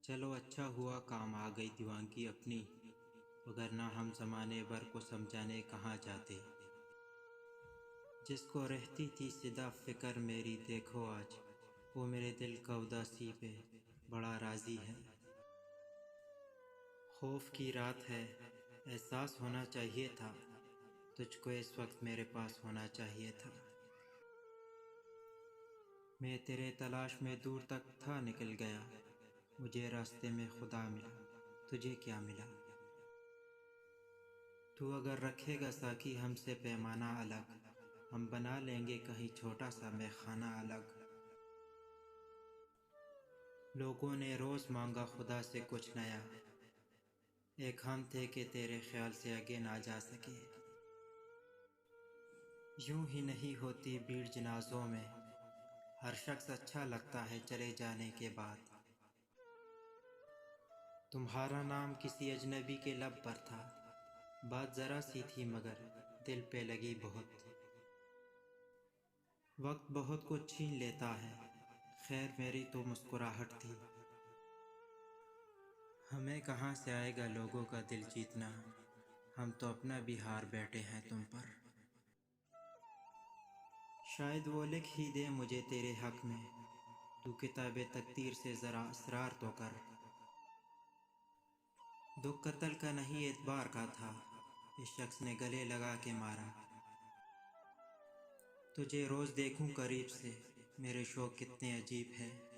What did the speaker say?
چلو اچھا ہوا کام آ گئی دیوانگی اپنی، وگرنہ ہم زمانے بھر کو سمجھانے کہاں جاتے۔ جس کو رہتی تھی صدا فکر میری دیکھو آج، وہ میرے دل کا اداسی پہ بڑا راضی ہے۔ خوف کی رات ہے، احساس ہونا چاہیے تھا، تجھ کو اس وقت میرے پاس ہونا چاہیے تھا۔ میں تیرے تلاش میں دور تک تھا نکل گیا، مجھے راستے میں خدا ملا، تجھے کیا ملا؟ تو اگر رکھے گا ساقی ہم سے پیمانہ الگ، ہم بنا لیں گے کہیں چھوٹا سا مے خانہ الگ۔ لوگوں نے روز مانگا خدا سے کچھ نیا، ایک ہم تھے کہ تیرے خیال سے آگے نہ جا سکے۔ یوں ہی نہیں ہوتی بھیڑ جنازوں میں، ہر شخص اچھا لگتا ہے چلے جانے کے بعد۔ تمہارا نام کسی اجنبی کے لب پر تھا، بات ذرا سی تھی مگر دل پہ لگی بہت۔ وقت بہت کچھ چھین لیتا ہے، خیر میری تو مسکراہٹ تھی۔ ہمیں کہاں سے آئے گا لوگوں کا دل جیتنا، ہم تو اپنا بھی ہار بیٹھے ہیں تم پر۔ شاید وہ لکھ ہی دے مجھے تیرے حق میں، تو کتاب تقدیر سے ذرا اسرار تو کر۔ دکھ قتل کا نہیں اعتبار کا تھا، اس شخص نے گلے لگا کے مارا۔ تجھے روز دیکھوں قریب سے، میرے شوق کتنے عجیب ہے۔